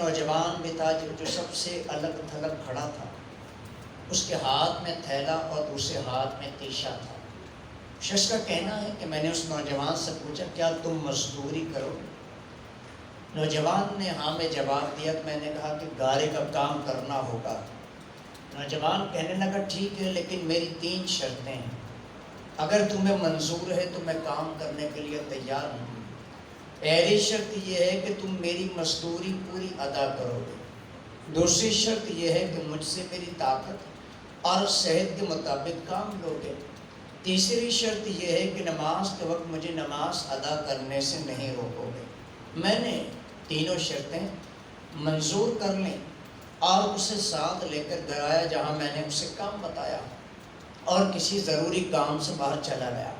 نوجوان بھی تھا جو سب سے الگ تھلگ کھڑا تھا، اس کے ہاتھ میں تھیلا اور دوسرے ہاتھ میں تیشا تھا۔ شخص کا کہنا ہے کہ میں نے اس نوجوان سے پوچھا کیا تم مزدوری کرو؟ نوجوان نے ہاں میں جواب دیا کہ میں نے کہا کہ گارے کا کام کرنا ہوگا۔ نوجوان کہنے لگا ٹھیک ہے لیکن میری 3 شرطیں ہیں، اگر تمہیں منظور ہے تو میں کام کرنے کے لیے تیار ہوں۔ پہلی شرط یہ ہے کہ تم میری مزدوری پوری ادا کرو گے، دوسری شرط یہ ہے کہ مجھ سے میری طاقت اور صحت کے مطابق کام لو گے، تیسری شرط یہ ہے کہ نماز کے وقت مجھے نماز ادا کرنے سے نہیں روکو گے۔ میں نے تینوں شرطیں منظور کر لیں اور اسے ساتھ لے کر گیا جہاں میں نے اسے کام بتایا اور کسی ضروری کام سے باہر چلا گیا۔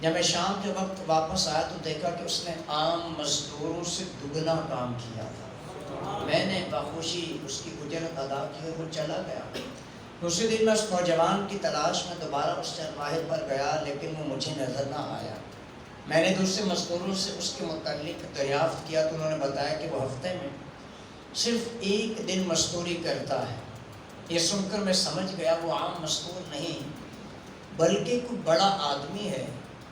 جب میں شام کے وقت واپس آیا تو دیکھا کہ اس نے عام مزدوروں سے دگنا کام کیا تھا۔ میں نے بخوشی اس کی اجرت ادا کی اور وہ چلا گیا۔ دوسرے دن میں اس نوجوان کی تلاش میں دوبارہ اس چرواہے پر گیا لیکن وہ مجھے نظر نہ آیا۔ میں نے دوسرے مزدوروں سے اس کے متعلق دریافت کیا تو انہوں نے بتایا کہ وہ ہفتے میں صرف 1 دن مزدوری کرتا ہے۔ یہ سن کر میں سمجھ گیا وہ عام مزدور نہیں بلکہ کوئی بڑا آدمی ہے۔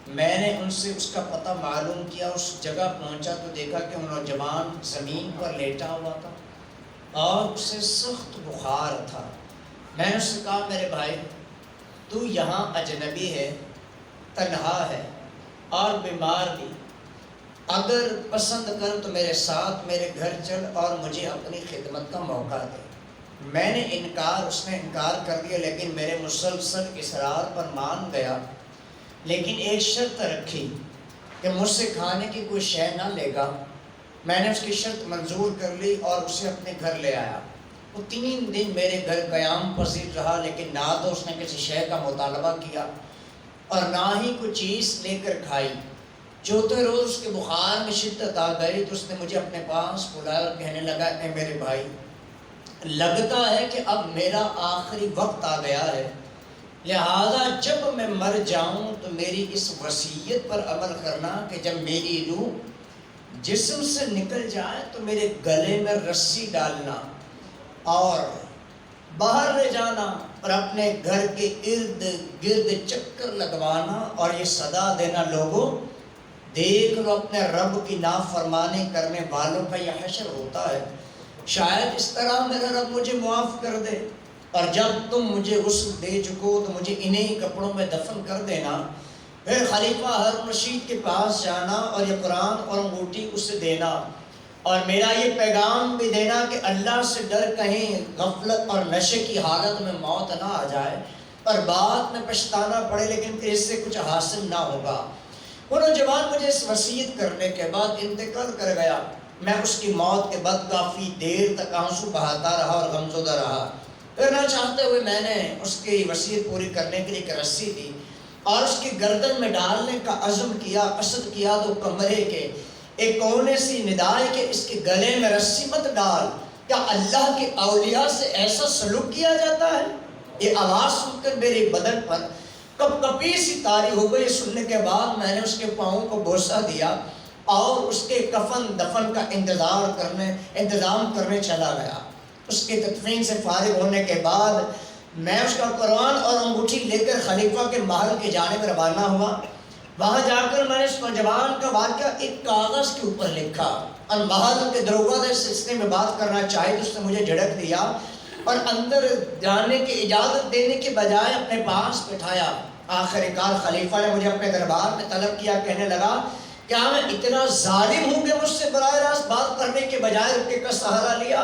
میں نے ان سے اس کا پتہ معلوم کیا، اس جگہ پہنچا تو دیکھا کہ وہ نوجوان زمین پر لیٹا ہوا تھا اور اسے سخت بخار تھا۔ میں نے اس سے کہا میرے بھائی تو یہاں اجنبی ہے، تنہا ہے اور بیمار بھی، اگر پسند کر تو میرے ساتھ میرے گھر چل اور مجھے اپنی خدمت کا موقع دے۔ میں نے اس نے انکار کر دیا لیکن میرے مسلسل اصرار پر مان گیا، لیکن ایک شرط رکھی کہ مجھ سے کھانے کی کوئی شے نہ لے گا۔ میں نے اس کی شرط منظور کر لی اور اسے اپنے گھر لے آیا۔ وہ 3 دن میرے گھر قیام پذیر رہا لیکن نہ تو اس نے کسی شے کا مطالبہ کیا اور نہ ہی کوئی چیز لے کر کھائی۔ چوتھے روز اس کے بخار میں شدت آ گئی تو اس نے مجھے اپنے پاس بلایا اور کہنے لگا اے میرے بھائی، لگتا ہے کہ اب میرا آخری وقت آ گیا ہے، لہذا جب میں مر جاؤں تو میری اس وصیت پر عمل کرنا کہ جب میری روح جسم سے نکل جائے تو میرے گلے میں رسی ڈالنا اور باہر لے جانا اور اپنے گھر کے ارد گرد چکر لگوانا اور یہ صدا دینا لوگوں دیکھ لو اپنے رب کی نافرمانی کرنے والوں کا یہ حشر ہوتا ہے، شاید اس طرح میرا رب مجھے معاف کر دے، اور جب تم مجھے غسل دے چکو تو مجھے انہی کپڑوں میں دفن کر دینا۔ پھر خلیفہ ہارون رشید کے پاس جانا اور یہ قرآن اور انگوٹھی اسے دینا اور میرا یہ پیغام بھی دینا کہ اللہ سے ڈر کہیں غفلت اور نشے کی حالت میں موت نہ آ جائے اور بعد میں پچھتانا پڑے لیکن پھر اس سے کچھ حاصل نہ ہوگا۔ وہ نوجوان مجھے اس وصیت کرنے کے بعد انتقال کر گیا۔ میں اس کی موت کے بعد کافی دیر تک آنسو بہاتا رہا اور غمزدہ رہا۔ پھر نہ چاہتے ہوئے میں نے اس کی وصیت پوری کرنے کے لیے ایک رسی دی اور اس کی گردن میں ڈالنے کا عزم کیا، قصد کیا تو کمرے کے ایک کونے سے ندائے کہ اس کے گلے میں رسی مت ڈال، کیا اللہ کے اولیاء سے ایسا سلوک کیا جاتا ہے؟ یہ آواز سن کر میرے بدن پر کپ کپی سی طاری ہو گئی۔ سننے کے بعد میں نے اس کے پاؤں کو بوسہ دیا اور اس کے کفن دفن کا انتظام کرنے چلا گیا۔ اس کے تدفین سے فارغ ہونے کے بعد میں اس کا قرآن اور انگوٹھی لے کر خلیفہ کے محل کی جانب روانہ ہوا۔ وہاں جا کر میں نے اس نوجوان کا واقعہ ایک کاغذ کے اوپر لکھا اور محل کے دروگہ سے سلسلے میں بات کرنا چاہی تو اس نے مجھے جھڑک دیا اور اندر جانے کی اجازت دینے کے بجائے اپنے پاس بٹھایا۔ آخر کار خلیفہ نے مجھے اپنے دربار میں طلب کیا، کہنے لگا کیا میں اتنا ظالم ہوں کہ مجھ سے براہ راست بات کرنے کے بجائے رکے کا سہارا لیا؟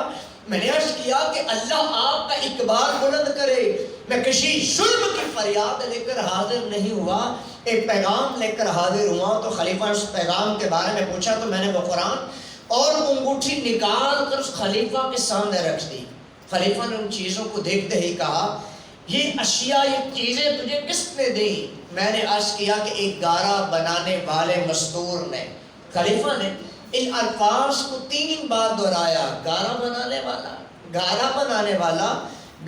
میں نے عرض کیا کہ اللہ آپ کا اقبال بلند کرے، میں کسی ظلم کی فریاد لے کر حاضر نہیں ہوا، ایک پیغام لے کر حاضر ہوا۔ تو خلیفہ نے اس پیغام کے بارے میں پوچھا تو میں نے وہ قرآن اور انگوٹھی نکال کر اس خلیفہ کے سامنے رکھ دی۔ خلیفہ نے ان چیزوں کو دیکھتے ہی کہا یہ اشیاء، یہ چیزیں تجھے کس نے دی؟ میں نے عرض کیا کہ ایک گارا بنانے والے مزدور نے۔ خلیفہ نے ان الفاظ کو 3 بار دہرایا، گارا بنانے والا، گارا بنانے والا،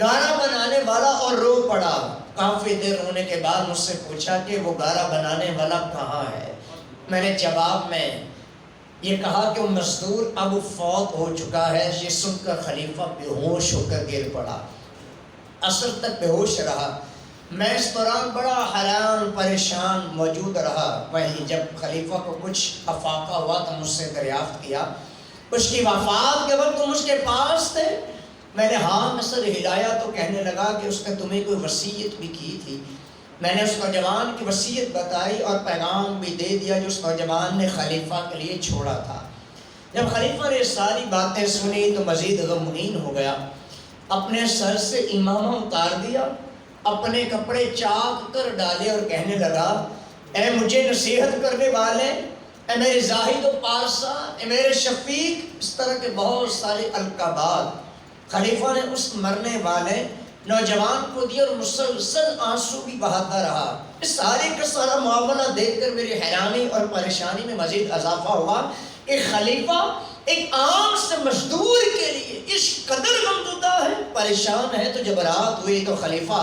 گارا بنانے والا، اور رو پڑا۔ کافی دیر رونے کے بعد مجھ سے پوچھا کہ وہ گارا بنانے والا کہاں ہے؟ میں نے جواب میں یہ کہا کہ وہ مزدور اب فوت ہو چکا ہے۔ یہ سن کر خلیفہ بے ہوش ہو کر گر پڑا، عصر تک بے ہوش رہا۔ میں اس دوران بڑا حیران پریشان موجود رہا۔ وہیں جب خلیفہ کو کچھ افاقہ ہوا تو مجھ سے دریافت کیا، اس کی وفات کے وقت تم اس کے پاس تھے؟ میں نے ہاں میں سر ہلایا تو کہنے لگا کہ اس نے تمہیں کوئی وصیت بھی کی تھی۔ میں نے اس نوجوان کی وصیت بتائی اور پیغام بھی دے دیا جو اس نوجوان نے خلیفہ کے لیے چھوڑا تھا۔ جب خلیفہ نے ساری باتیں سنی تو مزید غمگین ہو گیا، اپنے سر سے امامہ اتار دیا، اپنے کپڑے چاک کر ڈالے اور کہنے لگا، اے مجھے نصیحت کرنے والے، اے میرے زاہد و پارسا، اے میرے شفیق، اس طرح کے بہت سارے القابات خلیفہ نے اس مرنے والے نوجوان کو دیا اور مسلسل آنسو بھی بہاتا رہا۔ اس سارے کا سارا معاملہ دیکھ کر میری حیرانی اور پریشانی میں مزید اضافہ ہوا کہ خلیفہ ایک عام سے مزدور کے لیے اس قدر غمزدہ ہے، پریشان ہے۔ تو جب رات ہوئی تو خلیفہ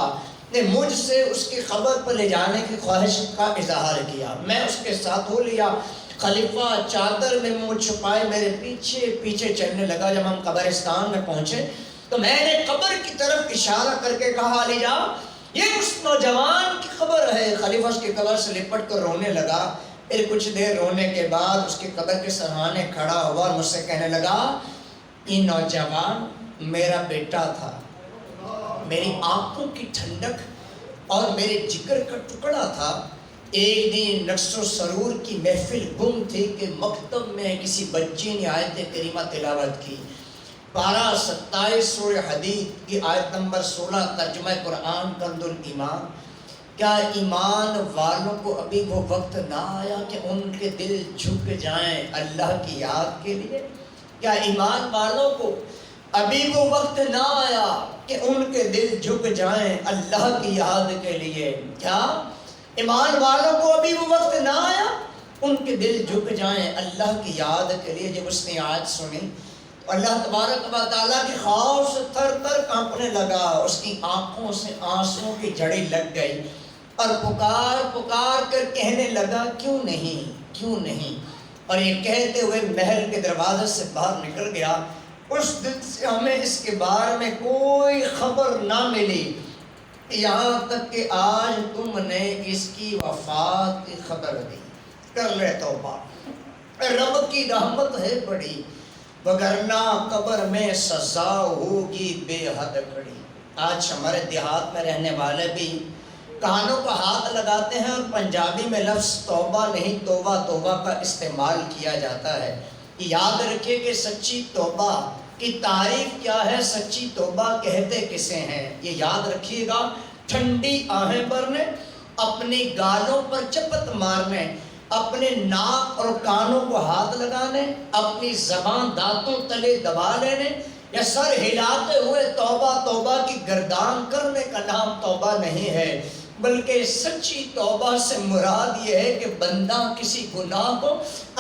نے مجھ سے اس کی خبر پر لے جانے کی خواہش کا اظہار کیا۔ میں اس کے ساتھ ہو لیا۔ خلیفہ چادر میں منہ چھپائے میرے پیچھے پیچھے چلنے لگا۔ جب ہم قبرستان میں پہنچے تو میں نے قبر کی طرف اشارہ کر کے کہا، علی جا یہ اس نوجوان کی قبر ہے۔ خلیفہ اس کی قبر سے لپٹ کر رونے لگا۔ پھر کچھ دیر رونے کے بعد اس کی قبر کے سرحانے کھڑا ہوا اور مجھ سے کہنے لگا، یہ نوجوان میرا بیٹا تھا، میری آنکھوں کی ٹھنڈک اور میرے جگر کا ٹکڑا تھا۔ ایک دن نقص و سرور کی محفل گم تھی کہ مکتب میں کسی بچے نے آیت کریمہ تلاوت کی، پارہ 27 سورہ حدید کی آیت نمبر 16 ترجمہ قرآن کنز الایمان۔ کیا ایمان والوں کو ابھی وہ وقت نہ آیا کہ ان کے دل جھک جائیں اللہ کی یاد کے لیے؟ کیا ایمان والوں کو ابھی وہ وقت نہ آیا کہ ان کے دل جھک جائیں اللہ کی یاد کے لیے؟ کیا ایمان والوں کو ابھی وہ وقت نہ آیا ان کے دل جھک جائیں اللہ کی یاد کے لیے؟ جب اس نے آیت سنی اللہ تبارک و تعالیٰ کی خوف سے تھر تھر کانپنے لگا، اس کی آنکھوں سے آنسوں کی جھڑی لگ گئی اور پکار پکار کر کہنے لگا، کیوں نہیں کیوں نہیں، اور یہ کہتے ہوئے محل کے دروازے سے باہر نکل گیا۔ اس دن سے ہمیں اس کے بارے میں کوئی خبر نہ ملی، یہاں تک کہ آج تم نے اس کی وفات کی خبر دی۔ کر لے توبہ، رب کی رحمت ہے بڑی، وگرنہ قبر میں سزا ہوگی بے حد کڑی۔ آج ہمارے دیہات میں رہنے والے بھی کانوں کو ہاتھ لگاتے ہیں اور پنجابی میں لفظ توبہ نہیں توبہ توبہ کا استعمال کیا جاتا ہے۔ یاد رکھیے کہ سچی توبہ کی تعریف کیا ہے، سچی توبہ کہتے کسے ہیں، یہ یاد رکھیے گا۔ ٹھنڈی آہیں بھرنے، اپنی گالوں پر چپت مارنے، اپنے ناک اور کانوں کو ہاتھ لگانے، اپنی زبان دانتوں تلے دبا لینے یا سر ہلاتے ہوئے توبہ توبہ کی گردان کرنے کا نام توبہ نہیں ہے، بلکہ سچی توبہ سے مراد یہ ہے کہ بندہ کسی گناہ کو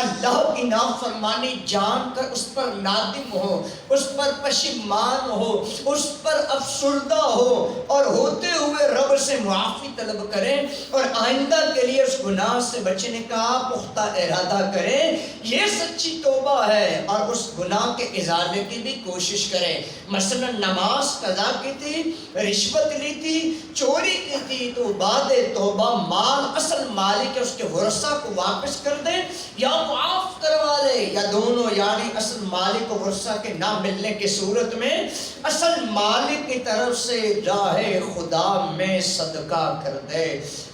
اللہ کی نافرمانی جان کر اس پر نادم ہو، اس پر پشیمان ہو، اس پر افسردہ ہو اور ہوتے ہوئے رب سے معافی طلب کرے اور آئندہ کے لیے اس گناہ سے بچنے کا پختہ ارادہ کرے۔ یہ سچی توبہ ہے، اور اس گناہ کے ازالے کی بھی کوشش کرے۔ مثلا نماز قضا کی تھی، رشوت لی تھی، چوری کی تھی، تو بعد توبہ مال اصل مالک ہے اس کے ورثہ کو واپس کر دے یا معاف کروا لے، یا دونوں، یعنی اصل مالک و ورثہ کے نہ ملنے کی صورت میں اصل مالک کی طرف سے راہ خدا میں صدقہ کر دے۔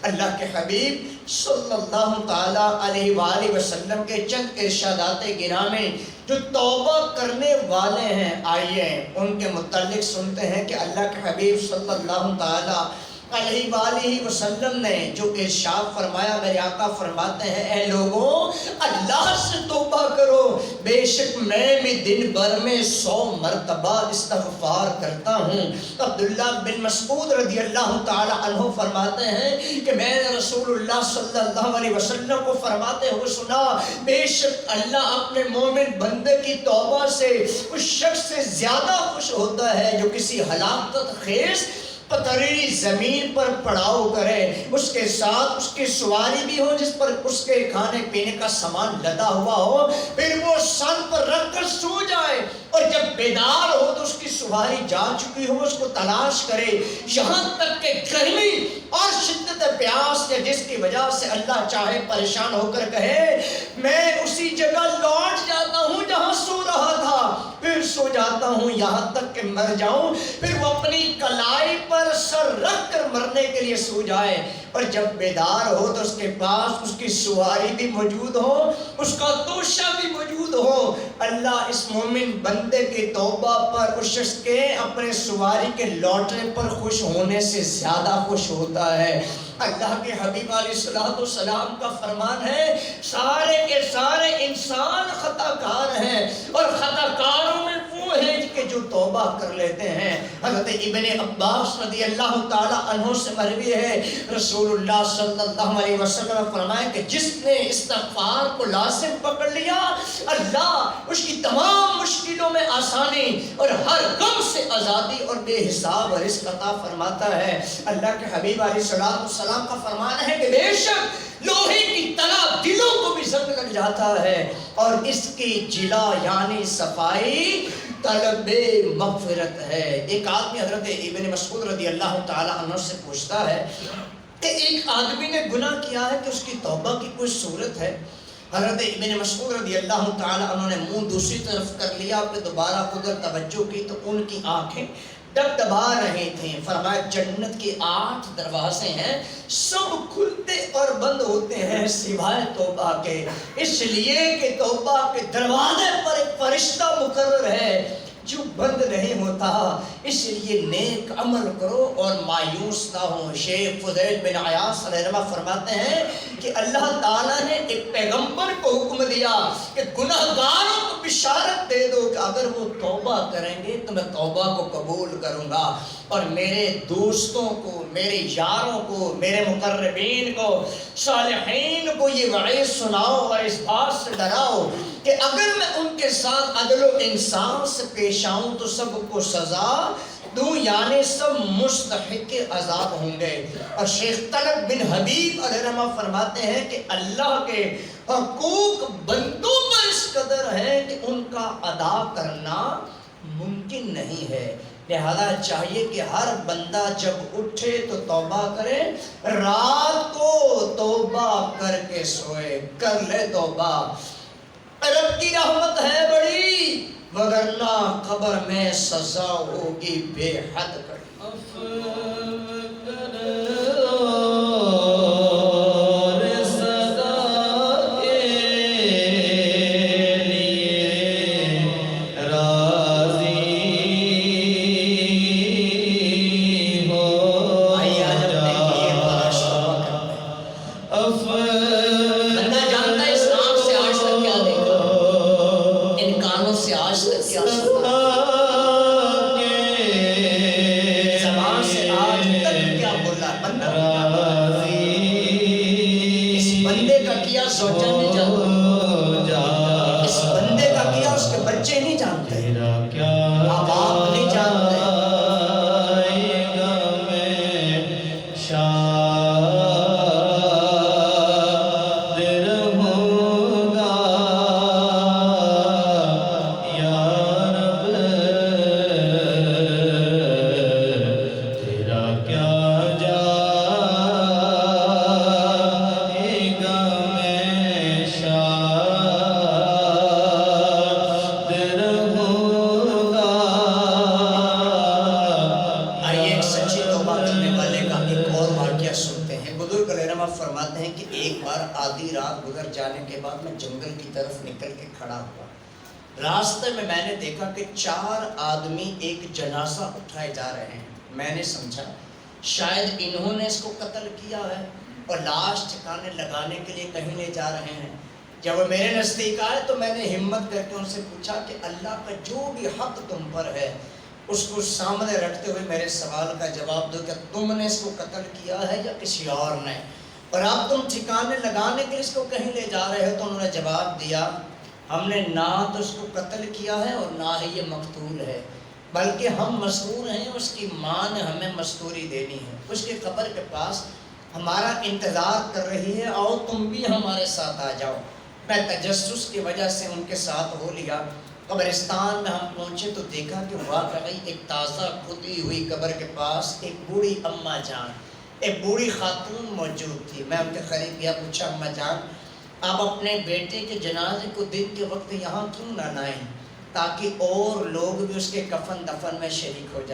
اللہ کے حبیب صلی اللہ تعالیٰ علیہ وآلہ وسلم کے چند ارشادات گرامی جو توبہ کرنے والے ہیں، آئیے ان کے متعلق سنتے ہیں کہ اللہ کے حبیب صلی اللہ تعالیٰ علیہ وآلہ وسلم نے جو ارشاد فرمایا۔ میرے آقا فرماتے ہیں، اے لوگوں اللہ سے توبہ کرو، بے شک میں بھی دن بھر میں 100 مرتبہ استغفار کرتا ہوں۔ عبداللہ بن مسعود رضی اللہ تعالی عنہ فرماتے ہیں کہ میں نے رسول اللہ صلی اللہ علیہ وسلم کو فرماتے ہوئے سنا، بے شک اللہ اپنے مومن بندے کی توبہ سے اس شخص سے زیادہ خوش ہوتا ہے جو کسی ہلاکت خیز پتھریلی زمین پر پڑاؤ کرے، اس کے ساتھ اس کی سواری بھی ہو جس پر اس کے کھانے پینے کا سامان لدا ہوا ہو، پھر وہ سر پر رکھ کر سو جائے، اور جب بیدار ہو تو اس کی سواری جا چکی ہو، اس کو تلاش کرے، یہاں تک کہ گرمی اور شدت پیاس یا جس کی وجہ سے اللہ چاہے پریشان ہو کر کہے میں اسی جگہ لوٹ جاتا ہوں جہاں سو رہا تھا، پھر سو جاتا ہوں یہاں تک کہ مر جاؤں، پھر وہ اپنی کلائی پر سر رکھ کر مرنے کے لیے سو جائے، اور جب بیدار ہو تو اس کے پاس اس کی سواری بھی موجود ہو، اس کا توشہ بھی موجود ہو۔ اللہ اس مومن بندے کی توبہ پر، اس شخص کے اپنے سواری کے لوٹنے پر خوش ہونے سے زیادہ خوش ہوتا ہے۔ اللہ کے حبیب علیہ السلام کا فرمان ہے سارے کے سارے انسان خطا کار ہیں، اور خطا کاروں میں وہ ہیں کہ جو توبہ کر لیتے ہیں۔ حضرت ابن عباس رضی اللہ تعالی عنہ سے مروی ہے، رسول اللہ صلی اللہ علیہ وسلم نے فرمایا کہ جس نے استغفار کو لازم پکڑ لیا، اللہ اس کی تمام مشکلوں میں آسانی اور ہر غم سے آزادی اور بے حساب رزق عطا فرماتا ہے۔ اللہ کے حبیب علیہ السلام کا فرمان ہے کہ بے شک لوہے کی طرح دلوں کو بھی زنگ لگ جاتا ہے، اور اس کی جلا یعنی صفائی طلب مغفرت ہے۔ ایک آدمی حضرت ابن مسعود رضی اللہ تعالی عنہ سے پوچھتا ہے کہ ایک آدمی نے گناہ کیا ہے کہ اس کی توبہ کی کوئی صورت ہے؟ حضرت ابن مسعود رضی اللہ تعالی عنہ نے منہ دوسری طرف کر لیا، اپنے دوبارہ ادھر توجہ کی تو ان کی آنکھیں ڈبڈبا رہے تھے۔ فرمایا جنت کے 8 دروازے ہیں، سب کھلتے اور بند ہوتے ہیں سوائے توبہ کے، اس لیے کہ توبہ کے دروازے پر ایک فرشتہ مقرر ہے جو بند نہیں ہوتا، اس لیے نیک عمل کرو اور مایوس نہ ہو۔ شیخ فضیل بن عیاض علیہ رحمہ فرماتے ہیں کہ اللہ تعالیٰ نے ایک پیغمبر کو حکم دیا کہ گناہگاروں کو بشارت دے دو کہ اگر وہ توبہ کریں گے تو میں توبہ کو قبول کروں گا، اور میرے دوستوں کو، میرے یاروں کو، میرے مقربین کو، صالحین کو یہ وعید سناؤ اور اس بات سے ڈراؤ کہ اگر میں ان کے ساتھ عدل و انصاف سے پیش آؤں تو سب کو سزا دوں، یعنی سب مستحق عذاب ہوں گے۔ اور شیخ طلب بن حبیب علیہ رحمہ فرماتے ہیں کہ اللہ کے حقوق بندوں پر اس قدر ہے کہ ان کا ادا کرنا ممکن نہیں ہے، لہذا چاہیے کہ ہر بندہ جب اٹھے تو توبہ کرے، رات کو توبہ کر کے سوئے، کر لے توبہ۔ رب کی رحمت ہے بڑی، وگرنہ قبر میں سزا ہوگی بے حد کڑی۔ راستے میں میں نے دیکھا کہ 4 آدمی ایک جنازہ اٹھائے جا رہے ہیں۔ میں نے سمجھا شاید انہوں نے اس کو قتل کیا ہے اور لاش ٹھکانے لگانے کے لیے کہیں لے جا رہے ہیں۔ جب وہ میرے نزدیک آئے تو میں نے ہمت کر کے ان سے پوچھا کہ اللہ کا جو بھی حق تم پر ہے اس کو سامنے رکھتے ہوئے میرے سوال کا جواب دو کہ تم نے اس کو قتل کیا ہے یا کسی اور نے، اور اب تم ٹھکانے لگانے کے لیے اس کو کہیں لے جا رہے ہو؟ تو انہوں نے جواب دیا ہم نے نہ تو اس کو قتل کیا ہے اور نہ ہی یہ مقتول ہے، بلکہ ہم مستور ہیں، اس کی ماں نے ہمیں مستوری دینی ہے، اس کی قبر کے پاس ہمارا انتظار کر رہی ہے، آؤ تم بھی ہمارے ساتھ آ جاؤ۔ میں تجسس کی وجہ سے ان کے ساتھ ہو لیا۔ قبرستان میں ہم پہنچے تو دیکھا کہ واقعی ایک تازہ کھدی ہوئی قبر کے پاس ایک بوڑھی اماں جان، ایک بوڑھی خاتون موجود تھی۔ میں ان کے قریب گیا، پوچھا اماں جان آپ اپنے بیٹے کے جنازے کو دن کے وقت یہاں کیوں نہ لائیں تاکہ اور لوگ بھی اس کے کفن دفن میں شریک ہو جائیں؟